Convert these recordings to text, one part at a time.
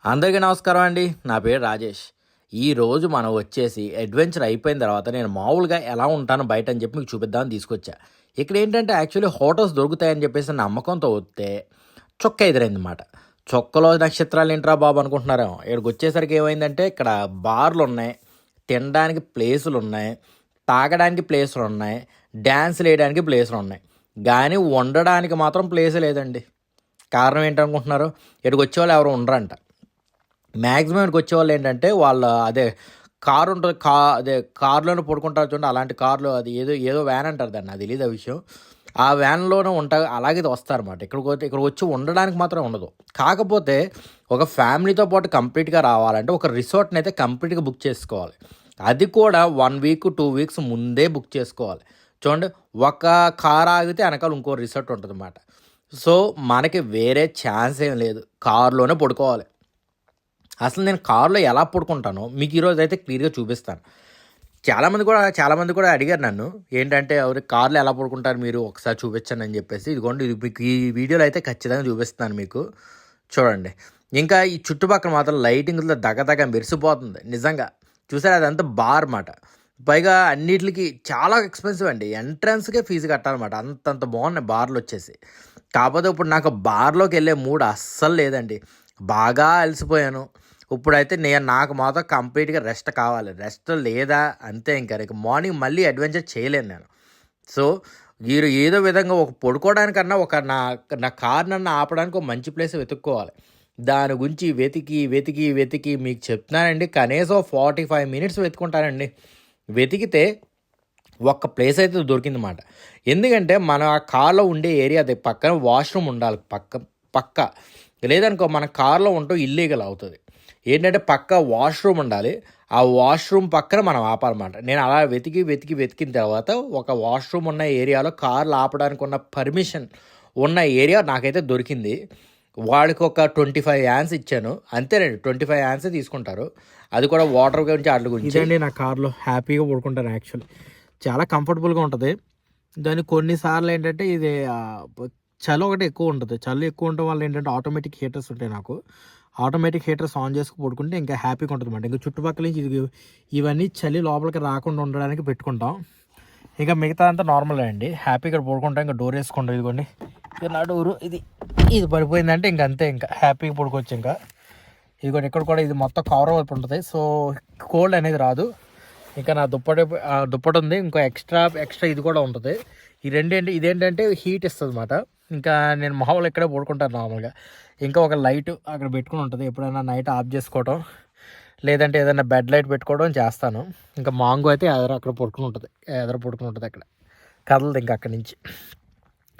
అందరికీ నమస్కారం అండి. నా పేరు రాజేష్. ఈరోజు మనం వచ్చేసి అడ్వెంచర్ అయిపోయిన తర్వాత నేను మామూలుగా ఎలా ఉంటాను బయట అని చెప్పి మీకు చూపిద్దామని తీసుకొచ్చా. ఇక్కడ ఏంటంటే యాక్చువల్లీ హోటల్స్ దొరుకుతాయని చెప్పేసి నమ్మకంతో వస్తే చొక్క ఎదురైందన్నమాట. చొక్కలో నక్షత్రాలు ఏంట్రా బాబు అనుకుంటున్నారేమో. ఇక్కడికి వచ్చేసరికి ఏమైందంటే ఇక్కడ బార్లు ఉన్నాయి, తినడానికి ప్లేసులు ఉన్నాయి, తాగడానికి ప్లేసులు ఉన్నాయి, డ్యాన్సులు వేయడానికి ప్లేసులు ఉన్నాయి. కానీ వండడానికి మాత్రం ప్లేస్ లేదండి. కారణం ఏంటనుకుంటున్నారు? ఇక్కడికి వచ్చేవాళ్ళు ఎవరు ఉండరంట. మ్యాక్సిమం ఇక్కడికి వచ్చేవాళ్ళు ఏంటంటే వాళ్ళ అదే కారు ఉంటుంది, అదే కారులోనే పడుకుంటారు చూడండి, అలాంటి కార్లు, అది ఏదో ఏదో వ్యాన్ అంటారు దాన్ని, నాకు తెలియదు ఆ విషయం. ఆ వ్యాన్లోనే ఉంటా అలాగే వస్తారన్నమాట. ఇక్కడికి వచ్చి ఉండడానికి మాత్రం ఉండదు. కాకపోతే ఒక ఫ్యామిలీతో పాటు కంప్లీట్గా రావాలంటే ఒక రిసార్ట్ని అయితే కంప్లీట్గా బుక్ చేసుకోవాలి. అది కూడా 1 వీక్ 2 వీక్స్ ముందే బుక్ చేసుకోవాలి. చూడండి, ఒక కార్ ఆగితే వెనకాల ఇంకో రిసార్ట్ ఉంటుంది అన్నమాట. సో మనకి వేరే ఛాన్స్ ఏం లేదు, కారులోనే పడుకోవాలి. అసలు నేను కారులో ఎలా పడుకుంటానో మీకు ఈరోజు అయితే క్లియర్గా చూపిస్తాను. చాలామంది కూడా అడిగారు నన్ను, ఏంటంటే ఎవరు కార్లో ఎలా పడుకుంటారు మీరు ఒకసారి చూపించండి అని చెప్పేసి. ఇదిగోండి, ఇది మీకు ఈ వీడియోలో అయితే ఖచ్చితంగా చూపిస్తాను మీకు. చూడండి, ఇంకా ఈ చుట్టుపక్కల మాత్రం లైటింగ్లో దగదగ మెరిసిపోతుంది నిజంగా. చూసారు, అదంతా బార్ మాట. పైగా అన్నిటికి చాలా ఎక్స్పెన్సివ్ అండి, ఎంట్రన్స్కే ఫీజు కట్టాలన్నమాట. అంతంత బాగున్నాయి బార్లు వచ్చేసి. కాకపోతే ఇప్పుడు నాకు బార్లోకి వెళ్ళే మూడ్ అస్సలు లేదండి. బాగా అలసిపోయాను. ఇప్పుడైతే నాకు మాత్రం కంప్లీట్గా రెస్ట్ కావాలి. రెస్ట్ లేదా అంతే. ఇంకా మార్నింగ్ మళ్ళీ అడ్వెంచర్ చేయలేను నేను. సో మీరు ఏదో విధంగా ఒక పడుకోవడానికన్నా ఒక నా కార్ నన్ను ఆపడానికి ఒక మంచి ప్లేస్ వెతుక్కోవాలి. దాని గురించి వెతికి మీకు చెప్తున్నానండి, కనీసం 45 మినిట్స్ వెతుకుంటానండి. వెతికితే ఒక్క ప్లేస్ అయితే దొరికిందన్నమాట. ఎందుకంటే మన ఆ కార్లో ఉండే ఏరియా అది పక్కన వాష్రూమ్ ఉండాలి, పక్క లేదనుకో మన కార్లో ఉంటాం ఇల్లీగల్ అవుతుంది. ఏంటంటే పక్క వాష్రూమ్ ఉండాలి. ఆ వాష్రూమ్ పక్కన మనం ఆపాలన్నమాట. నేను అలా వెతికిన తర్వాత ఒక వాష్రూమ్ ఉన్న ఏరియాలో కార్లు ఆపడానికి ఉన్న పర్మిషన్ ఉన్న ఏరియా నాకైతే దొరికింది. వాడికి ఒక 25 యాన్స్ ఇచ్చాను, అంతేనండి. 25 యాన్సే తీసుకుంటారు. అది కూడా వాటర్ గురించి వాటి గురించి. ఇదండి నా కార్లో హ్యాపీగా పడుకుంటాను. యాక్చువల్లీ చాలా కంఫర్టబుల్గా ఉంటుంది. దాని కొన్నిసార్లు ఏంటంటే ఇది చలి ఒకటి ఎక్కువ ఉంటుంది. చలి ఎక్కువ ఉండడం వల్ల ఏంటంటే ఆటోమేటిక్ హీటర్స్ ఉంటాయి. నాకు ఆటోమేటిక్ హీటర్స్ ఆన్ చేసుకు పడుకుంటే ఇంకా హ్యాపీగా ఉంటుంది అన్నమాట. ఇంకా చుట్టుపక్కల నుంచి ఇవన్నీ చలి లోపలికి రాకుండా ఉండడానికి పెట్టుకుంటాం. ఇంకా మిగతా అంతా నార్మల్ అండి. హ్యాపీగా పడుకుంటాం. ఇంకా డోర్ వేసుకుంటాం. ఇదిగోండి, ఇక నా డోరు ఇది పడిపోయిందంటే ఇంక అంతే, ఇంకా హ్యాపీగా పడుకోవచ్చు. ఇంకా ఇదిగోండి, ఇక్కడ కూడా ఇది మొత్తం కవర్ అవుతూ ఉంటుంది. సో కోల్డ్ అనేది రాదు. ఇంకా నా దుప్పటి ఉంది, ఇంకో ఎక్స్ట్రా ఇది కూడా ఉంటుంది. ఈ ఇదేంటంటే హీట్ ఇస్తుంది అన్నమాట. ఇంకా నేను మామూలు ఇక్కడే పడుకుంటాను నార్మల్గా. ఇంకా ఒక లైట్ అక్కడ పెట్టుకుని ఉంటుంది, ఎప్పుడైనా నైట్ ఆఫ్ చేసుకోవడం లేదంటే ఏదైనా బెడ్ లైట్ పెట్టుకోవడం చేస్తాను. ఇంకా మాంగో అయితే అక్కడ పడుకుని ఉంటుంది, అక్కడ కదలదు ఇంకా అక్కడి నుంచి.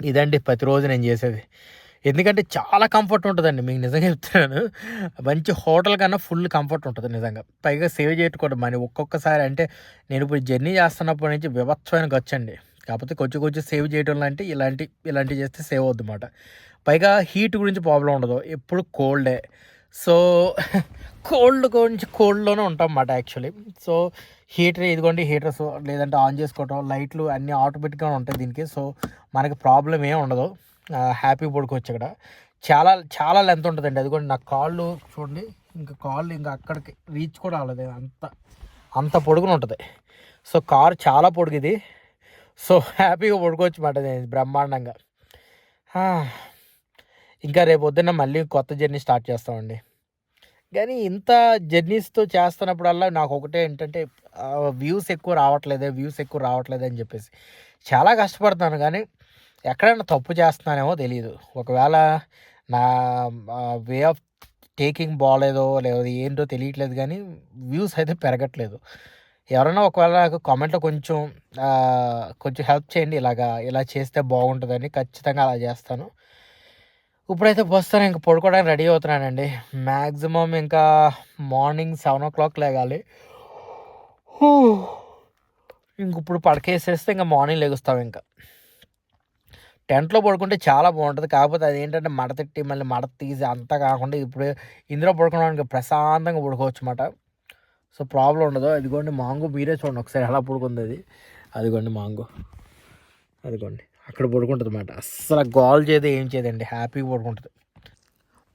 ఇదండి ప్రతిరోజు నేను చేసేది. ఎందుకంటే చాలా కంఫర్ట్ ఉంటుందండి, మీకు నిజంగా చెప్తున్నాను. మంచి హోటల్ కన్నా ఫుల్ కంఫర్ట్ ఉంటుంది నిజంగా. పైగా సేవ్ చేయట్టుకోవడం మనీ ఒక్కొక్కసారి. అంటే నేను ఇప్పుడు జర్నీ చేస్తున్నప్పటి నుంచి వివత్సమైన ఖర్చు అండి. కాకపోతే కొంచెం సేవ్ చేయడం అంటే ఇలాంటివి చేస్తే సేవ్ అవుద్ది అన్నమాట. పైగా హీట్ గురించి ప్రాబ్లం ఉండదు, ఎప్పుడు కోల్డే. సో కోల్డ్లోనే ఉంటాం అన్నమాట యాక్చువల్లీ. సో ఇదిగోండి హీటర్స్ లేదంటే ఆన్ చేసుకోవటం, లైట్లు అన్నీ ఆటోమేటిక్గా ఉంటాయి దీనికి. సో మనకి ప్రాబ్లం ఏం ఉండదు, హ్యాపీ పడుకోవచ్చు. ఇక్కడ చాలా లెంత్ ఉంటుందండి. అది కూడా నా కాళ్ళు చూడండి, కాళ్ళు ఇంకా అక్కడికి రీచ్ కూడా అవ్వలేదు, అంత పొడుగున ఉంటుంది. సో కారు చాలా పొడుగుది. సో హ్యాపీగా పడుకోవచ్చు అన్నమాట బ్రహ్మాండంగా. ఇంకా రేపు పొద్దున్న మళ్ళీ కొత్త జర్నీ స్టార్ట్ చేస్తామండి. కానీ ఇంత జర్నీస్తో చేస్తున్నప్పుడల్లా నాకు ఒకటే ఏంటంటే వ్యూస్ ఎక్కువ రావట్లేదు అని చెప్పేసి చాలా కష్టపడుతున్నాను. కానీ ఎక్కడైనా తప్పు చేస్తున్నానేమో తెలియదు. ఒకవేళ నా వే ఆఫ్ టేకింగ్ బాగాలేదో లేదా ఏంటో తెలియట్లేదు, కానీ వ్యూస్ అయితే పెరగట్లేదు. ఎవరైనా ఒకవేళ నాకు కామెంట్లో కొంచెం హెల్ప్ చేయండి, ఇలా చేస్తే బాగుంటుందని. ఖచ్చితంగా అలా చేస్తాను. ఇప్పుడైతే వస్తాను, ఇంకా పడుకోవడానికి రెడీ అవుతున్నానండి. మ్యాక్సిమం ఇంకా మార్నింగ్ 7 o'clock లేగాలి. ఇప్పుడు పడకేసేస్తే ఇంకా మార్నింగ్ లెగుస్తాం. ఇంకా టెంట్లో పడుకుంటే చాలా బాగుంటుంది. కాకపోతే అదేంటంటే మడతెట్టి మళ్ళీ మడత తీసి అంతా కాకుండా ఇప్పుడు ఇందులో పడుకోవడానికి ప్రశాంతంగా పడుకోవచ్చు అన్నమాట. సో ప్రాబ్లం ఉండదు. అదిగోండి మాంగో, మీరే చూడండి ఒకసారి ఎలా పడుకుంది అది. అదిగోండి మాంగో, అదిగోండి అక్కడ పడుకుంటుంది అన్నమాట. అస్సలు గోల్ చేయదు, ఏం చేయదండి, హ్యాపీగా పడుకుంటుంది.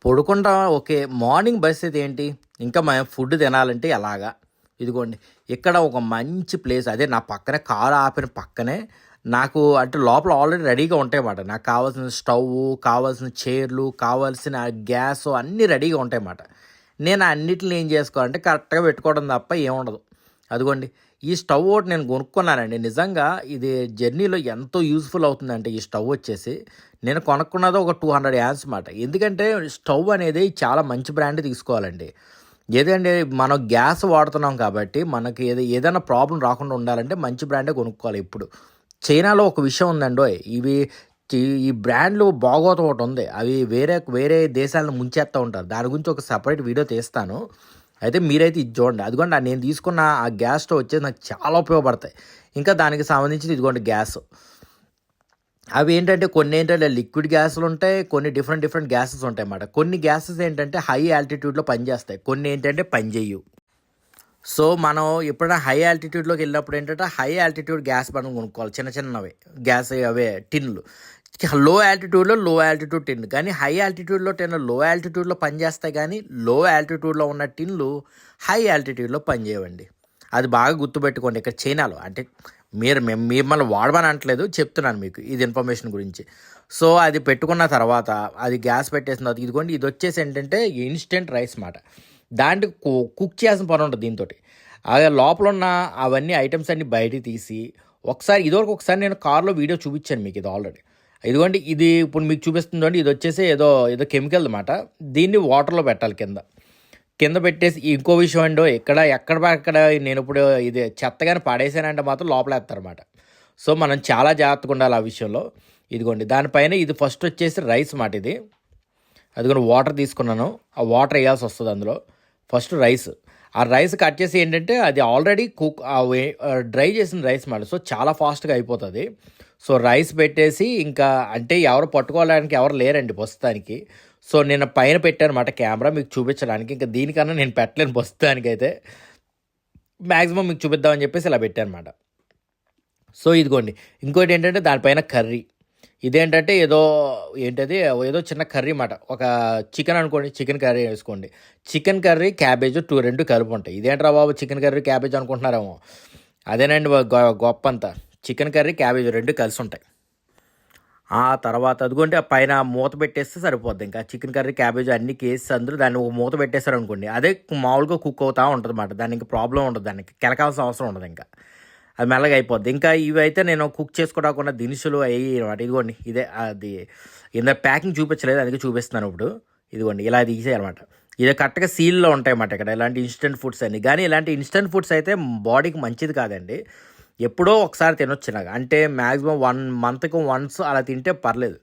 పడుకుంటా ఓకే. మార్నింగ్ పరిస్థితి ఏంటి? ఇంకా మేము ఫుడ్ తినాలంటే ఎలాగా? ఇదిగోండి ఇక్కడ ఒక మంచి ప్లేస్ అదే నా పక్కనే కారు ఆపిన పక్కనే నాకు అంటే లోపల ఆల్రెడీ రెడీగా ఉంటాయన్నమాట. నాకు కావాల్సిన స్టవ్, కావాల్సిన చైర్లు, కావాల్సిన గ్యాస్ అన్నీ రెడీగా ఉంటాయన్నమాట. నేను అన్నిటిని ఏం చేసుకోవాలంటే కరెక్ట్‌గా పెట్టుకోవడం తప్ప ఏముండదు. అదిగోండి ఈ స్టవ్ ఒకటి నేను కొనుక్కున్నానండి. నిజంగా ఇది జర్నీలో ఎంతో యూజ్‌ఫుల్ అవుతుందంటే ఈ స్టవ్ వచ్చేసి నేను కొనుక్కున్నది ఒక 200 యామ్స్ మాట. ఎందుకంటే స్టవ్ అనేది చాలా మంచి బ్రాండ్ తీసుకోవాలండి. ఏదంటే మనం గ్యాస్ వాడుతున్నాం కాబట్టి మనకి ఏదైనా ప్రాబ్లమ్ రాకుండా ఉండాలంటే మంచి బ్రాండే కొనుక్కోవాలి ఎప్పుడు. చైనాలో ఒక విషయం ఉందండోయ్! ఈ బ్రాండ్‌లు బాగోతం ఒకటుంది. అవి వేరే వేరే దేశాలను ముంచేస్తా ఉంటారు. దాని గురించి ఒక సెపరేట్ వీడియో తీస్తాను. అయితే మీరైతే ఇది చూడండి. అదిగోండి నేను తీసుకున్న ఆ గ్యాస్ స్టవ్ వచ్చేసి నాకు చాలా ఉపయోగపడతాయి. ఇంకా దానికి సంబంధించింది ఇదిగోండి గ్యాస్. అవి ఏంటంటే కొన్ని ఏంటంటే లిక్విడ్ గ్యాసులు ఉంటాయి. కొన్ని డిఫరెంట్ గ్యాసెస్ ఉంటాయన్నమాట. కొన్ని గ్యాసెస్ ఏంటంటే హై ఆల్టిట్యూడ్‌లో పనిచేస్తాయి. కొన్ని ఏంటంటే పనిచేయవు. సో, మనం ఎప్పుడైనా హై ఆల్టిట్యూడ్‌లోకి వెళ్ళినప్పుడు ఏంటంటే హై ఆల్టిట్యూడ్ గ్యాస్ మనం కొనుక్కోవాలి. చిన్నవి గ్యాస్ అవే టిన్నులు. లో ఆల్టిట్యూడ్ టిన్. కానీ హై ఆల్టిట్యూడ్‌లో టిన్ లో ఆల్టిట్యూడ్‌లో పనిచేస్తాయి కానీ లో ఆల్టిట్యూడ్‌లో ఉన్న టిన్లు హై ఆల్టిట్యూడ్‌లో పనిచేయవండి. అది బాగా గుర్తుపెట్టుకోండి. ఇక్కడ చైనాలో అంటే మిమ్మల్ని వాడమని అనట్లేదు, చెప్తున్నాను మీకు ఇది ఇన్ఫర్మేషన్ గురించి. సో, అది పెట్టుకున్న తర్వాత అది గ్యాస్ పెట్టేసిన తర్వాత ఇదిగోండి ఇది వచ్చేసి ఏంటంటే ఇన్‌స్టంట్ రైస్ మాట. దాంట్లో కుక్ చేయాల్సిన పని ఉంటుంది దీంతోటి. అలాగే లోపల ఉన్న అవన్నీ ఐటమ్స్ అన్నీ బయటికి తీసి ఇదివరకు ఒకసారి నేను కార్లో వీడియో చూపించాను మీకు ఇది ఆల్రెడీ. ఇదిగోండి ఇది ఇప్పుడు మీకు చూపిస్తుందండి. ఇది వచ్చేసి ఏదో కెమికల్ అన్నమాట. దీన్ని వాటర్లో పెట్టాలి కింద పెట్టేసి ఇంకో విషయం అండి ఎక్కడ నేను ఇప్పుడు ఇది చెత్తగానే పడేసానంటే మాత్రం లోపలేస్తారన్నమాట. సో మనం చాలా జాగ్రత్తగా ఉండాలి ఆ విషయంలో. ఇదిగోండి దానిపైన ఇది ఫస్ట్ వచ్చేసి రైస్ మాట ఇది. అదిగోండి వాటర్ తీసుకున్నాను. ఆ వాటర్ వేయాల్సి వస్తుంది అందులో. First rice. ఆ రైస్ కట్ చేసి ఏంటంటే అది ఆల్రెడీ డ్రై చేసిన రైస్ మాట. సో చాలా ఫాస్ట్గా అయిపోతుంది. సో రైస్ పెట్టేసి ఇంకా అంటే ఎవరు పట్టుకోవడానికి ఎవరు లేరండి ప్రస్తుతానికి. సో నేను పైన పెట్టాను అనమాట కెమెరా మీకు చూపించడానికి. ఇంకా దీనికన్నా నేను పెట్టలేను ప్రస్తుతానికి అయితే. మ్యాక్సిమం మీకు చూపిద్దామని చెప్పేసి ఇలా పెట్టాను అనమాట. సో ఇదిగోండి ఇంకోటి ఏంటంటే దానిపైన కర్రీ. ఇదేంటంటే ఏదో చిన్న కర్రీ అన్నమాట. ఒక చికెన్ అనుకోండి, చికెన్ కర్రీ వేసుకోండి. చికెన్ కర్రీ, క్యాబేజ్ రెండు కలిపి ఉంటాయి. ఇదేంట్రా బాబు చికెన్ కర్రీ క్యాబేజ్ అనుకుంటున్నారేమో. అదేనండి గొప్ప అంతా. చికెన్ కర్రీ, క్యాబేజ్ రెండు కలిసి ఉంటాయి. ఆ తర్వాత అదిగోండి ఆ పైన మూత పెట్టేస్తే సరిపోద్ది. ఇంకా చికెన్ కర్రీ, క్యాబేజ్ అన్ని కేసి అందరూ దాన్ని ఒక మూత పెట్టేస్తారు అనుకోండి. అదే మామూలుగా కుక్ అవుతూ ఉంటుంది అన్నమాట. దానికి ఇంకా ప్రాబ్లం ఉండదు. దానికి కెలకాల్సిన అవసరం ఉండదు. ఇంకా అది మెల్లగా అయిపోద్ది. ఇంకా ఇవైతే నేను కుక్ చేసుకోవడానికి దినుసులు అయ్యి అనమాట. ఇదిగోండి ఇదే అది ఇందులో ప్యాకింగ్ చూపించలేదు, అందుకే చూపిస్తున్నాను ఇప్పుడు. ఇదిగోండి ఇలా తీసేయాలన్నమాట. ఇది కరెక్ట్గా సీల్లో ఉంటాయన్నమాట ఇక్కడ ఇలాంటి ఇన్స్టెంట్ ఫుడ్స్ అన్ని. కానీ ఇలాంటి ఇన్స్టెంట్ ఫుడ్స్ అయితే బాడీకి మంచిది కాదండి. ఎప్పుడో ఒకసారి తినొచ్చు నాకు. అంటే మ్యాక్సిమం 1 మంత్కి వన్స్ అలా తింటే పర్లేదు.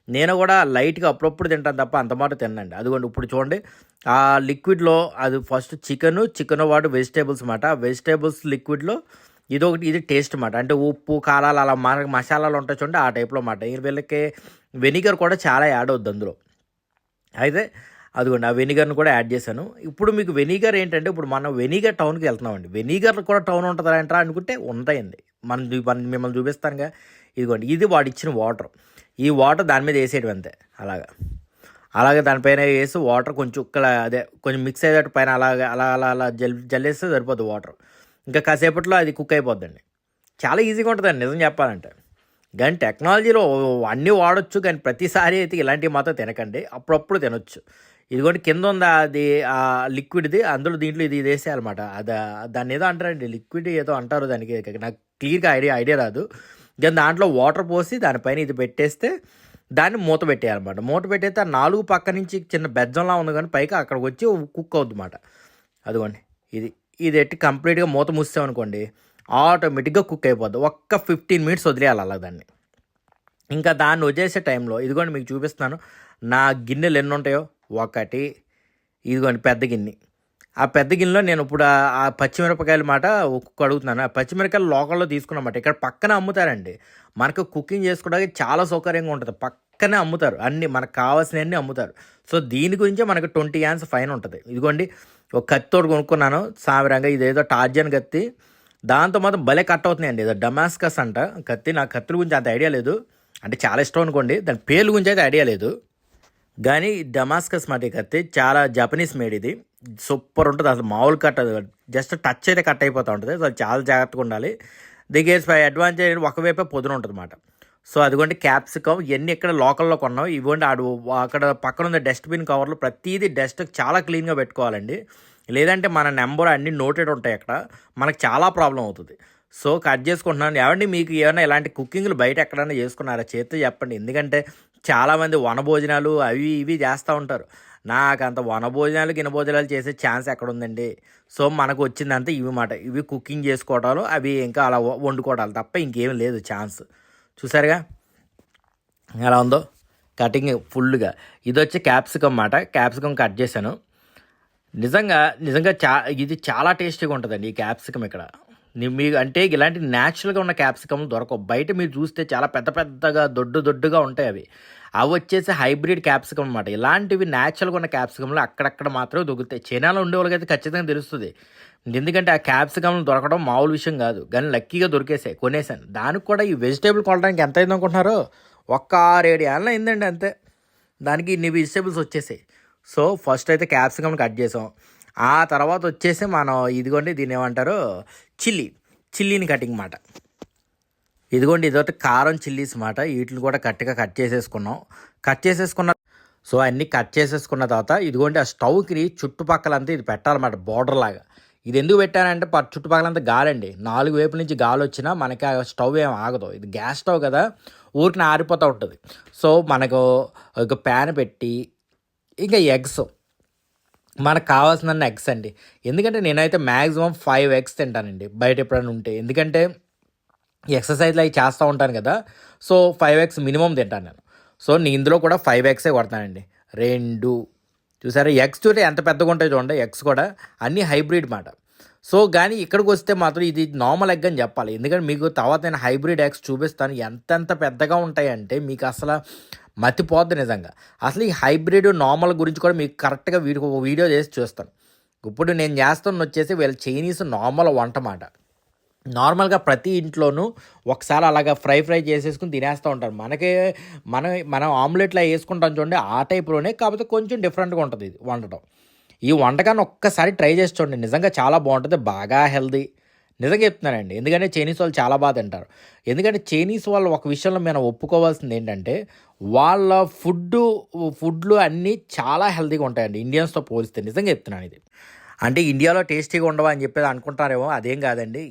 నేను కూడా లైట్గా అప్పుడప్పుడు తింటాను తప్ప అంత మాట తినండి. అదిగోండి ఇప్పుడు చూడండి ఆ లిక్విడ్లో అది ఫస్ట్ చికెన్ వాడు వెజిటేబుల్స్ అన్నమాట. వెజిటేబుల్స్ లిక్విడ్లో ఇది టేస్ట్ అన్నమాట. అంటే ఉప్పు, కారాలు అలా మసాలాలు ఉంటాయి చూడండి ఆ టైప్లో అన్నమాట. వీళ్ళకి వెనిగర్ కూడా చాలా యాడ్ అవుద్ది అందులో. అయితే అదిగోండి ఆ వెనిగర్ని కూడా యాడ్ చేశాను. ఇప్పుడు మీకు వెనిగర్ ఏంటంటే ఇప్పుడు మనం వెనిగర్ టౌన్కి వెళ్తున్నామండి. వెనిగర్ కూడా టౌన్ ఉంటుందా అంటారా అనుకుంటే ఉంటాయండి. మిమ్మల్ని చూపిస్తానుగా. ఇదిగోండి ఇది వాడిచ్చిన వాటర్. ఈ వాటర్ దాని మీద వేసేయడం అంతే. అలాగే దానిపైన వేసి వాటర్ కొంచెం కొంచెం మిక్స్ అయ్యేటట్టు పైన అలా జల్లేస్తే సరిపోద్ది వాటర్. ఇంకా కాసేపట్లో అది కుక్ అయిపోద్దండి. చాలా ఈజీగా ఉంటుందండి నిజం చెప్పాలంటే. కానీ టెక్నాలజీలో అన్నీ వాడచ్చు, కానీ ప్రతిసారి అయితే ఇలాంటివి మాత్రం తినకండి. అప్పుడప్పుడు తినొచ్చు. ఇదిగోండి కింద ఉంది అది ఆ లిక్విడ్ది, అందులో దీంట్లో ఇది వేసేయాలన్నమాట. దాన్ని ఏదో అంటారండి, లిక్విడ్ ఏదో అంటారు దానికి, నాకు క్లియర్గా ఐడియా రాదు. కానీ దాంట్లో వాటర్ పోసి దానిపైన ఇది పెట్టేస్తే దాన్ని మూత పెట్టేయాలన్నమాట. మూత పెట్టేస్తే ఆ 4 పక్క నుంచి చిన్న బెజ్జంలా ఉంది కానీ పైకి అక్కడికి వచ్చి కుక్ అవుద్ది అన్నమాట. అదిగోండి ఇది ఎట్టి కంప్లీట్గా మూత మూసామనుకోండి ఆటోమేటిక్గా కుక్ అయిపోద్ది. ఒక్క 15 మినిట్స్ వదిలేయాలి అలా దాన్ని. ఇంకా దాన్ని వదిలేసే టైంలో ఇదిగోండి మీకు చూపిస్తున్నాను నా గిన్నెలు ఎన్ని ఉంటాయో. ఇదిగోండి పెద్ద గిన్నె. ఆ పెద్ద గిన్నెలో నేను ఇప్పుడు ఆ పచ్చిమిరపకాయలు మాట కడుగుతున్నాను. ఆ పచ్చిమిరపకాయలు లోకల్లో తీసుకున్నమాట. ఇక్కడ పక్కన అమ్ముతారండి. మనకు కుకింగ్ చేసుకోవడానికి చాలా సౌకర్యంగా ఉంటుంది. పక్కనే అమ్ముతారు, అన్నీ మనకు కావాల్సినవన్నీ అమ్ముతారు. సో దీని గురించే మనకు 20 యాన్స్ ఫైన్ ఉంటుంది. ఇదిగోండి ఒక కత్తితోటి కొనుక్కున్నాను సామిరంగా. ఇదేదో టార్జన్ కత్తి. దాంతో మాత్రం భలే కట్ అవుతున్నాయండి. ఏదో డమాస్కస్ అంట కత్తి. నాకు కత్తి గురించి అంత ఐడియా లేదు. అంటే చాలా ఇష్టం అనుకోండి, దాని పేర్ల గురించి అయితే ఐడియా లేదు. కానీ డమాస్కస్ మట్టి కత్తి చాలా జపనీస్ మేడ్ ఇది. సూపర్ ఉంటుంది అసలు, మామూలు కట్ జస్ట్ టచ్ అయితే కట్ అయిపోతూ ఉంటుంది. సో చాలా జాగ్రత్తగా ఉండాలి. దిగేసి అడ్వాంటేజ్ ఒకవైపే పొదును ఉంటుంది అన్నమాట. సో అదిగోండి క్యాప్సికమ్ ఇవన్నీ ఇక్కడ లోకల్లో కొన్నాం. ఇవ్వండి అక్కడ పక్కన ఉన్న డస్ట్బిన్ కవర్లు ప్రతిదీ డస్ట్ చాలా క్లీన్గా పెట్టుకోవాలండి. లేదంటే మన నెంబర్ అన్నీ నోటెడ్ ఉంటాయి అక్కడ, మనకు చాలా ప్రాబ్లం అవుతుంది. సో కట్ చేసుకుంటున్నాను. ఏమండి మీకు ఏమైనా ఇలాంటి కుకింగ్లు బయట ఎక్కడైనా చేసుకున్నారా? చేస్తే చెప్పండి. ఎందుకంటే చాలామంది వనభోజనాలు అవి ఇవి చేస్తూ ఉంటారు. నాకు అంత వనభోజనాలు గినభోజనాలు చేసే ఛాన్స్ ఎక్కడుందండి? సో మనకు వచ్చిందంతా ఇవి మాట, ఇవి కుకింగ్ చేసుకోవడాలు, అవి ఇంకా అలా వండుకోవడాలు తప్ప ఇంకేం లేదు ఛాన్స్. చూసారుగా ఎలా ఉందో కటింగ్ ఫుల్గా. ఇది వచ్చి క్యాప్సికమ్ మాట, క్యాప్సికమ్ కట్ చేశాను. నిజంగా నిజంగా ఇది చాలా టేస్టీగా ఉంటుందండి ఈ క్యాప్సికమ్ ఇక్కడ. మీకు అంటే ఇలాంటి న్యాచురల్గా ఉన్న క్యాప్సికమ్ దొరకవు బయట. మీరు చూస్తే చాలా పెద్ద పెద్దగా దొడ్డుగా ఉంటాయి అవి. అవి వచ్చేసి హైబ్రిడ్ క్యాప్సికమ్ అనమాట. ఇలాంటివి న్యాచురల్గా ఉన్న క్యాప్సికంలో అక్కడక్కడ మాత్రమే దొరుకుతాయి. చైనాలో ఉండే వాళ్ళకైతే ఖచ్చితంగా తెలుస్తుంది. ఎందుకంటే ఆ క్యాప్సికమ్లు దొరకడం మామూలు విషయం కాదు. కానీ లక్కీగా దొరికేసాయి, కొనేసాను. దానికి కూడా ఈ వెజిటేబుల్ కొనడానికి ఎంత అయింది అనుకుంటున్నారు? ఒక్క 6-7 ఏళ్ళ అయిందండి అంతే. దానికి ఇన్ని వెజిటేబుల్స్ వచ్చేసాయి. సో ఫస్ట్ అయితే క్యాప్సికమ్ కట్ చేసాం. ఆ తర్వాత వచ్చేసి మనం ఇదిగోండి దీన్ని ఏమంటారు, చిల్లీని కటింగ్ మాట. ఇదిగోండి ఇదైతే కారం చిల్లీస్ మాట. వీటిని కూడా కట్టిగా కట్ చేసేసుకున్న సో అన్నీ కట్ చేసేసుకున్న తర్వాత ఇదిగోండి ఆ స్టవ్కి చుట్టుపక్కలంతా ఇది పెట్టాలన్నమాట, బోర్డర్ లాగా. ఇది ఎందుకు పెట్టానంటే చుట్టుపక్కలంతా గాలండి, 4 వైపుల నుంచి గాలి వచ్చినా మనకి ఆ స్టవ్ ఏం ఆగదు. ఇది గ్యాస్ స్టవ్ కదా, ఊరికి ఆరిపోతూ ఉంటుంది. సో మనకు ఒక ప్యాన్ పెట్టి ఇంకా ఎగ్స్, మనకు కావాల్సిన ఎగ్స్ అండి. ఎందుకంటే నేనైతే మ్యాక్సిమం 5 ఎగ్స్ తింటానండి బయట ఎప్పుడైనా ఉంటే. ఎందుకంటే ఎక్సర్సైజ్లు అవి చేస్తూ ఉంటాను కదా, సో 5 ఎగ్స్ మినిమం తింటాను నేను. సో నేను ఇందులో కూడా 5 ఎగ్సే కొడతానండి. 2 చూసారా ఎగ్స్ చూస్తే ఎంత పెద్దగా ఉంటాయి చూడండి. ఎగ్స్ కూడా అన్నీ హైబ్రిడ్ మాట. సో కానీ ఇక్కడికి వస్తే మాత్రం ఇది నార్మల్ ఎగ్ అని చెప్పాలి. ఎందుకంటే మీకు తర్వాత నేను హైబ్రిడ్ ఎగ్స్ చూపిస్తాను, ఎంతెంత పెద్దగా ఉంటాయంటే మీకు అసలు మతిపోద్ది నిజంగా. అసలు ఈ హైబ్రిడ్ నార్మల్ గురించి కూడా మీకు కరెక్ట్గా వీడియో చేసి చూస్తాను. ఇప్పుడు నేను చేస్తున్న వచ్చేసి వీళ్ళ చైనీస్ నార్మల్ వంట మాట. నార్మల్గా ప్రతి ఇంట్లోనూ ఒకసారి అలాగా ఫ్రై చేసేసుకుని తినేస్తూ ఉంటారు. మనం ఆమ్లెట్లో వేసుకుంటాం చూడండి, ఆ టైప్లోనే, కాకపోతే కొంచెం డిఫరెంట్గా ఉంటుంది ఇది వండటం. ఈ వంటకాన్ని ఒక్కసారి ట్రై చేసి చూడండి, నిజంగా చాలా బాగుంటుంది, బాగా హెల్దీ. నిజంగా చెప్తున్నానండి. ఎందుకంటే చైనీస్ వాళ్ళు చాలా బాగా తింటారు. ఎందుకంటే చైనీస్ వాళ్ళు ఒక విషయంలో మనం ఒప్పుకోవాల్సింది ఏంటంటే వాళ్ళ ఫుడ్లు అన్నీ చాలా హెల్తీగా ఉంటాయండి ఇండియన్స్తో పోలిస్తే. నిజంగా చెప్తున్నాను ఇది. అంటే ఇండియాలో టేస్టీగా ఉండవా అని చెప్పేది అనుకుంటారేమో, అదేం కాదండి.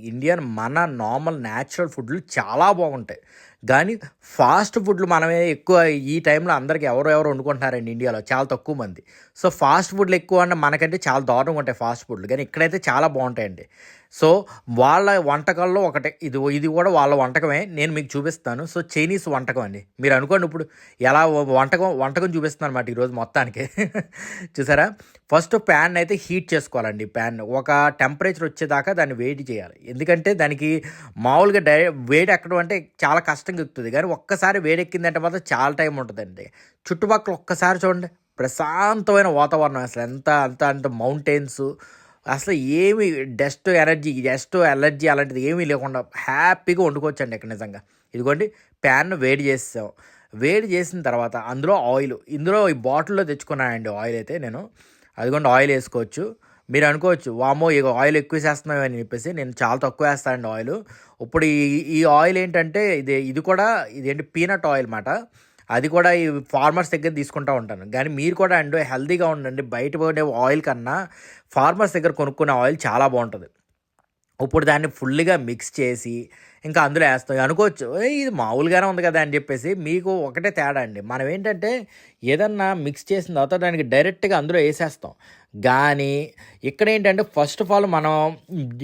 మన నార్మల్ న్యాచురల్ ఫుడ్లు చాలా బాగుంటాయి. కానీ ఫాస్ట్ ఫుడ్లు మనమే ఎక్కువ ఈ టైంలో అందరికీ ఎవరెవరు వండుకుంటున్నారండి ఇండియాలో, చాలా తక్కువ మంది. సో ఫాస్ట్ ఫుడ్లు ఎక్కువ అంటే మనకంటే చాలా దారుణంగా ఉంటాయి ఫాస్ట్ ఫుడ్లు, కానీ ఇక్కడైతే చాలా బాగుంటాయండి. సో వాళ్ళ వంటకాల్లో ఒకటే ఇది కూడా వాళ్ళ వంటకమే, నేను మీకు చూపిస్తాను. సో చైనీస్ వంటకం అండి. మీరు అనుకోండి ఇప్పుడు ఎలా వంటకం చూపిస్తున్నాను అనమాట ఈరోజు మొత్తానికి. చూసారా, ఫస్ట్ ప్యాన్ అయితే హీట్ చేసుకోవాలండి. ప్యాన్ ఒక టెంపరేచర్ వచ్చేదాకా దాన్ని వేడి చేయాలి. ఎందుకంటే దానికి మామూలుగా వేడి ఎక్కడం అంటే చాలా కష్టంగా ఎక్కుతుంది, కానీ ఒక్కసారి వేడెక్కిందంటే మాత్రం చాలా టైం ఉంటుందండి. చుట్టుపక్కల ఒక్కసారి చూడండి, ప్రశాంతమైన వాతావరణం, అసలు అంత మౌంటైన్స్, అసలు ఏమి డస్ట్ అలర్జీ అలాంటిది ఏమీ లేకుండా హ్యాపీగా వండుకోవచ్చండి ఇక్కడ నిజంగా. ఇదిగోండి ప్యాన్ వేడి చేసాం. వేడి చేసిన తర్వాత అందులో ఆయిల్, ఇందులో ఈ బాటిల్లో తెచ్చుకున్నానండి ఆయిల్ అయితే నేను. అదిగోండి ఆయిల్ వేసుకోవచ్చు. మీరు అనుకోవచ్చు వామో ఇక ఆయిల్ ఎక్కువ వేసేస్తున్నావు అని చెప్పేసి, నేను చాలా తక్కువ వేస్తానండి ఆయిల్. ఇప్పుడు ఈ ఆయిల్ ఏంటంటే ఇదేంటి పీనట్ ఆయిల్ మాట. అది కూడా ఈ ఫార్మర్స్ దగ్గర తీసుకుంటూ ఉంటాను. కానీ మీరు కూడా అండి హెల్తీగా ఉండండి. బయట పోయే ఆయిల్ కన్నా ఫార్మర్స్ దగ్గర కొనుక్కునే ఆయిల్ చాలా బాగుంటుంది. ఇప్పుడు దాన్ని ఫుల్గా మిక్స్ చేసి ఇంకా అందులో వేస్తాం. అనుకోవచ్చు ఇది మామూలుగానే ఉంది కదా అని చెప్పేసి, మీకు ఒకటే తేడా అండి. మనం ఏంటంటే ఏదన్నా మిక్స్ చేసిన తర్వాత దానికి డైరెక్ట్గా అందులో వేసేస్తాం. కానీ ఇక్కడ ఏంటంటే ఫస్ట్ ఆఫ్ ఆల్ మనం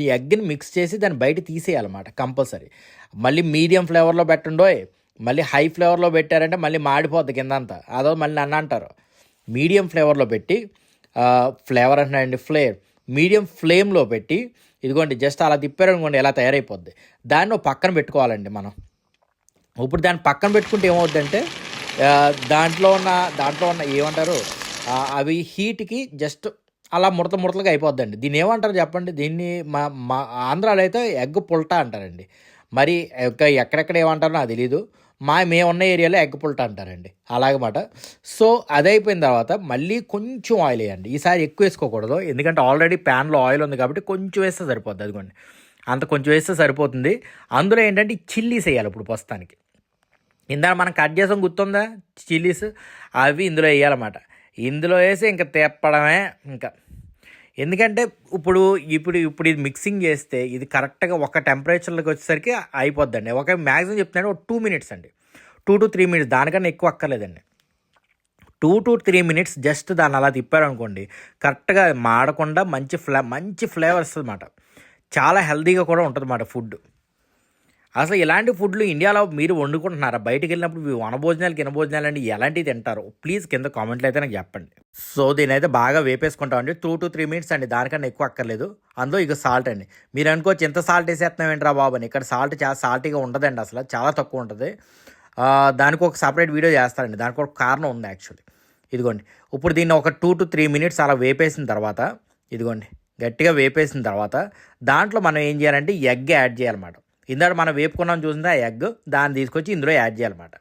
ఈ ఎగ్ని మిక్స్ చేసి దాన్ని బయట తీసేయాలన్నమాట కంపల్సరీ. మళ్ళీ మీడియం ఫ్లేవర్లో పెట్టండోయ్, మళ్ళీ హై ఫ్లేవర్లో పెట్టారంటే మళ్ళీ మాడిపోద్ది కిందంతా, అదో మళ్ళీ నన్ను అంటారు. మీడియం ఫ్లేవర్లో పెట్టి ఫ్లేవర్ అంటున్నాయండి మీడియం ఫ్లేమ్లో పెట్టి ఇదిగోండి జస్ట్ అలా తిప్పారనుకోండి ఎలా తయారైపోద్ది. దాన్ని పక్కన పెట్టుకోవాలండి మనం. ఇప్పుడు దాన్ని పక్కన పెట్టుకుంటే ఏమవుద్దంటే దాంట్లో ఉన్న ఏమంటారు అవి హీట్కి జస్ట్ అలా ముడతలుగా అయిపోద్దండి. దీన్ని ఏమంటారు చెప్పండి? దీన్ని మా ఆంధ్రాలో అయితే ఎగ్ పుల్టా అంటారండి. మరి ఎక్కడెక్కడ ఏమంటారో నాకు తెలీదు. మేమున్న ఏరియాలో ఎగ్ పుల్ట అంటారండి అలాగమాట. సో అది అయిపోయిన తర్వాత మళ్ళీ కొంచెం ఆయిల్ వేయండి. ఈసారి ఎక్కువ వేసుకోకూడదు, ఎందుకంటే ఆల్రెడీ ప్యాన్లో ఆయిల్ ఉంది కాబట్టి కొంచెం వేస్తే సరిపోద్ది. అదిగోండి అంత కొంచెం వేస్తే సరిపోతుంది. అందులో ఏంటంటే చిల్లీస్ వేయాలి ఇప్పుడు ప్రస్తుతానికి. ఇందాక మనం కట్ చేసాం గుర్తుందా చిల్లీస్, అవి ఇందులో వేయాలన్నమాట. ఇందులో వేసి ఇంకా తిప్పడమే ఇంకా. ఎందుకంటే ఇప్పుడు ఇప్పుడు ఇప్పుడు ఇది మిక్సింగ్ చేస్తే ఇది కరెక్ట్గా ఒక టెంపరేచర్లోకి వచ్చేసరికి అయిపోద్దండి. ఒక మ్యాక్సిమం చెప్తున్నాను ఒక 2 మినిట్స్ అండి, 2 to 3 మినిట్స్, దానికన్నా ఎక్కువ అక్కర్లేదండి. 2 to 3 మినిట్స్ జస్ట్ దాన్ని అలా తిప్పారనుకోండి, కరెక్ట్గా మాడకుండా మంచి ఫ్లేవర్ వస్తుంది అన్నమాట. చాలా హెల్తీగా కూడా ఉంటుంది అన్నమాట ఫుడ్. అసలు ఇలాంటి ఫుడ్లు ఇండియాలో మీరు వండుకుంటున్నారా? బయటికి వెళ్ళినప్పుడు వనభోజనాలు గినభోజనాలు అండి ఎలాంటివి తింటారు ప్లీజ్ కింద కామెంట్లు అయితే నాకు చెప్పండి. సో దీని అయితే బాగా వేపేసుకుంటామండి. 2 to 3 మినిట్స్ అండి, దానికన్నా ఎక్కువ అక్కర్లేదు. అందులో ఇక సాల్ట్ అండి. మీరు అనుకోవచ్చు ఎంత సాల్ట్ వేసేస్తున్నాం ఏంట్రా బాబు అని. ఇక్కడ సాల్ట్ చాలా సాల్టీగా ఉండదండి, అసలు చాలా తక్కువ ఉంటుంది. దానికి ఒక సపరేట్ వీడియో చేస్తారండి, దానికి ఒక కారణం ఉంది యాక్చువల్లీ. ఇదిగోండి ఇప్పుడు దీన్ని ఒక 2 to 3 మినిట్స్ అలా వేపేసిన తర్వాత, ఇదిగోండి గట్టిగా వేపేసిన తర్వాత దాంట్లో మనం ఏం చేయాలంటే ఎగ్ యాడ్ చేయాలన్నమాట. ఇందాక మనం వేపుకున్నాం చూసిందా ఆ ఎగ్, దాన్ని తీసుకొచ్చి ఇందులో యాడ్ చేయాలన్నమాట.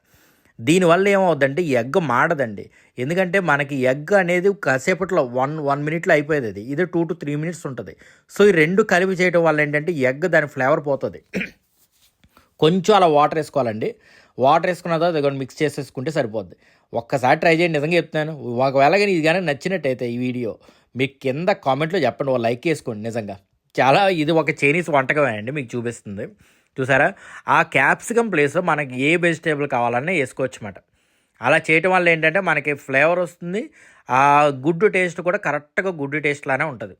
దీనివల్ల ఏమవుద్దంటే ఎగ్ మాడదండి, ఎందుకంటే మనకి ఎగ్ అనేది కాసేపట్లో 1 మినిట్లో అయిపోయేది. ఇది 2 to 3 మినిట్స్ ఉంటుంది. సో ఈ రెండు కలిపి చేయడం వల్ల ఏంటంటే ఎగ్ దాని ఫ్లేవర్ పోతుంది. కొంచెం అలా వాటర్ వేసుకోవాలండి. వాటర్ వేసుకున్న తర్వాత ఇదిగోండి మిక్స్ చేసేసుకుంటే సరిపోద్ది. ఒక్కసారి ట్రై చేయండి, నిజంగా చెప్తున్నాను. ఒకవేళ కానీ ఇది కానీ నచ్చినట్టయితే ఈ వీడియో మీకు కింద కామెంట్లో చెప్పండి, ఒక లైక్ వేసుకోండి. నిజంగా చాలా ఇది ఒక చైనీస్ వంటకమే అండి, మీకు చూపిస్తుంది చూసారా. ఆ క్యాప్సికమ్ ప్లేస్లో మనకి ఏ వెజిటేబుల్ కావాలన్నా వేసుకోవచ్చు అన్నమాట. అలా చేయటం వల్ల ఏంటంటే మనకి ఫ్లేవర్ వస్తుంది, ఆ గుడ్డు టేస్ట్ కూడా కరెక్ట్గా గుడ్డు టేస్ట్ లానే ఉంటుంది.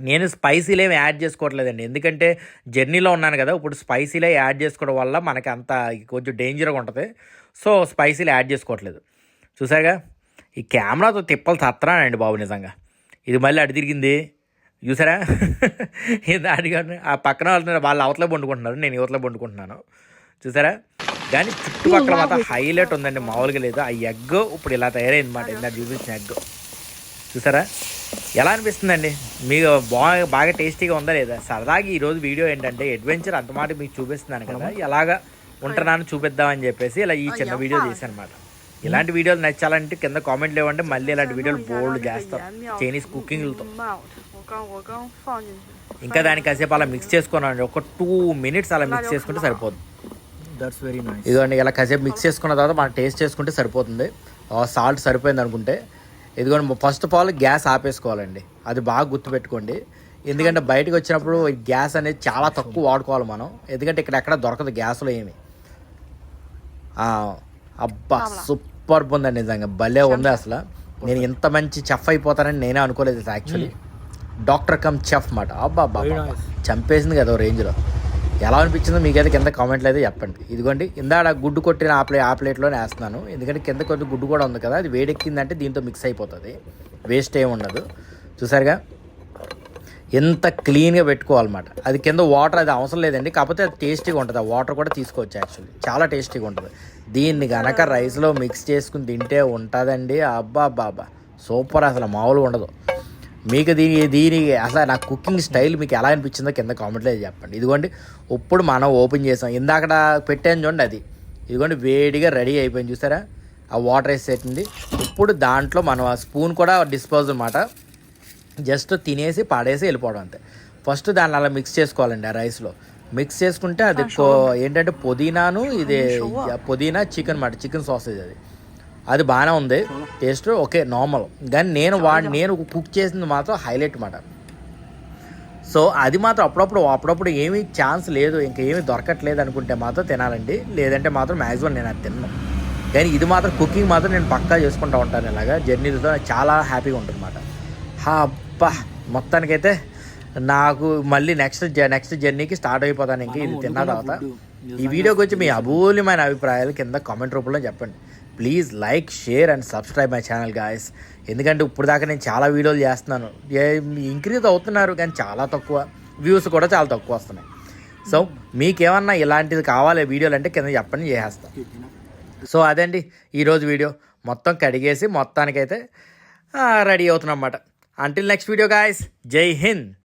నేను స్పైసీలు ఏమి యాడ్ చేసుకోవట్లేదండి, ఎందుకంటే జర్నీలో ఉన్నాను కదా. ఇప్పుడు స్పైసీలే యాడ్ చేసుకోవడం వల్ల మనకి అంత కొంచెం డేంజర్గా ఉంటుంది. సో స్పైసీలు యాడ్ చేసుకోవట్లేదు. చూసారుగా ఈ కెమెరాతో తిప్పలు తత్తరానండి బాబు నిజంగా. ఇది మళ్ళీ అడి తిరిగింది చూసారా. ఇది అడిగాను, ఆ పక్కన వాళ్ళు అవతల వండుకుంటున్నారు, నేను యువతలో వండుకుంటున్నాను చూసారా. కానీ చుట్టుపక్కల మాత్రం హైలైట్ ఉందండి, మామూలుగా లేదు. ఆ ఎగ్ ఇప్పుడు ఇలా తయారైంది అన్నమాట, ఇందాక చూపించిన ఎగ్ చూసారా. ఎలా అనిపిస్తుందండి మీకు? బాగా టేస్టీగా ఉందా లేదా? సరదాగా ఈరోజు వీడియో ఏంటంటే అడ్వెంచర్ అంత మాట మీకు చూపిస్తున్నాను కదా, ఎలాగా ఉంటున్నాను చూపిద్దామని చెప్పేసి ఇలా ఈ చిన్న వీడియో చేశాను అనమాట. ఇలాంటి వీడియోలు నచ్చాలంటే కింద కామెంట్లు ఇవ్వండి, మళ్ళీ ఇలాంటి వీడియోలు బోల్డ్ చేస్తారు చైనీస్ కుకింగ్లతో. ఇంకా దానికి కాసేపు అలా మిక్స్ చేసుకున్నాను, ఒక 2 మినిట్స్ అలా మిక్స్ చేసుకుంటే సరిపోతుంది. That's very nice. ఇదిగోండి ఇలా కాసేపు మిక్స్ చేసుకున్న తర్వాత మనం టేస్ట్ చేసుకుంటే సరిపోతుంది. సాల్ట్ సరిపోయింది అనుకుంటే. ఇదిగోండి ఫస్ట్ ఆఫ్ ఆల్ గ్యాస్ ఆపేసుకోవాలండి, అది బాగా గుర్తుపెట్టుకోండి. ఎందుకంటే బయటకు వచ్చినప్పుడు గ్యాస్ అనేది చాలా తక్కువ వాడుకోవాలి మనం, ఎందుకంటే ఇక్కడ ఎక్కడ దొరకదు గ్యాస్లో ఏమి. అబ్బా సూపర్ ఉందండి, నిజంగా భలే ఉంది అసలు. నేను ఇంత మంచి చెఫ్ అయిపోతానని నేనే అనుకోలేదు యాక్చువల్లీ. డాక్టర్ కమ్ చెఫ్ మాట. అబ్బా బాబా చంపేసింది కదా రేంజ్లో. ఎలా అనిపించిందో మీకైతే కింద కామెంట్లు అయితే చెప్పండి. ఇదిగోండి ఇందాక గుడ్డు కొట్టిన ఆ ప్లేట్లోనే వేస్తున్నాను, ఎందుకంటే కింద కొంచెం గుడ్డు కూడా ఉంది కదా, అది వేడెక్కిందంటే దీంతో మిక్స్ అయిపోతుంది, వేస్ట్ ఏమి ఉండదు. చూసారుగా ఎంత క్లీన్గా పెట్టుకోవాలన్నమాట. అది కింద వాటర్ అది అవసరం లేదండి, కాకపోతే అది టేస్టీగా ఉంటుంది. ఆ వాటర్ కూడా తీసుకోవచ్చు యాక్చువల్లీ, చాలా టేస్టీగా ఉంటుంది. దీన్ని కనుక రైస్లో మిక్స్ చేసుకుని తింటే ఉంటుందండి. అబ్బా బాబా సూపర్, అసలు మామూలుగా ఉండదు. మీకు దీనికి అసలు నా కుకింగ్ స్టైల్ మీకు ఎలా అనిపించిందో కింద కామెంట్లో చెప్పండి. ఇదిగోండి ఇప్పుడు మనం ఓపెన్ చేసాం, ఇందాక పెట్టాను చూడండి, అది ఇదిగోండి వేడిగా రెడీ అయిపోయింది చూసారా. ఆ వాటర్ వేసేసింది. ఇప్పుడు దాంట్లో మనం ఆ స్పూన్ కూడా డిస్పోజ్ అన్నమాట, జస్ట్ తినేసి పాడేసి వెళ్ళిపోవడం అంతే. ఫస్ట్ దాన్ని అలా మిక్స్ చేసుకోవాలండి ఆ రైస్లో. మిక్స్ చేసుకుంటే అది ఏంటంటే పుదీనాను, ఇది పుదీనా చికెన్ మాట, చికెన్ సాసేజ్ అది బాగానే ఉంది టేస్ట్, ఓకే నార్మల్. కానీ నేను కుక్ చేసింది మాత్రం హైలైట్ మాట. సో అది మాత్రం అప్పుడప్పుడు ఏమీ ఛాన్స్ లేదు, ఇంకేమీ దొరకట్లేదు అనుకుంటే మాత్రం తినాలండి, లేదంటే మాత్రం మ్యాక్సిమం నేను అది తిన్నాను. కానీ ఇది మాత్రం కుకింగ్ మాత్రం నేను పక్కా చేసుకుంటూ ఉంటాను. ఇలాగా జర్నీలతో చాలా హ్యాపీగా ఉంటుంది అన్నమాట. అబ్బా మొత్తానికైతే నాకు మళ్ళీ నెక్స్ట్ జర్నీకి స్టార్ట్ అయిపోతాను ఇంక ఇది తిన్న తర్వాత. ఈ వీడియోకి వచ్చి మీ అమూల్యమైన అభిప్రాయాలు కింద కామెంట్ రూపంలో చెప్పండి. Please like, share and subscribe my channel guys. ఎందుకంటే ఇప్పుడు దాకా నేను చాలా వీడియోలు చేస్తున్నాను, ఇంక్రీజ్ అవుతున్నారు కానీ చాలా తక్కువ వ్యూస్ కూడా చాలా తక్కువ వస్తున్నాయి. సో మీకేమన్నా ఇలాంటిది కావాలి వీడియోలు అంటే కింద చెప్పండి, చేసేస్తాను. సో అదండి ఈరోజు వీడియో, మొత్తం కడిగేసి మొత్తానికైతే రెడీ అవుతున్నాం అన్నమాట. అంటిల్ నెక్స్ట్ వీడియో గాయస్, జై హింద్.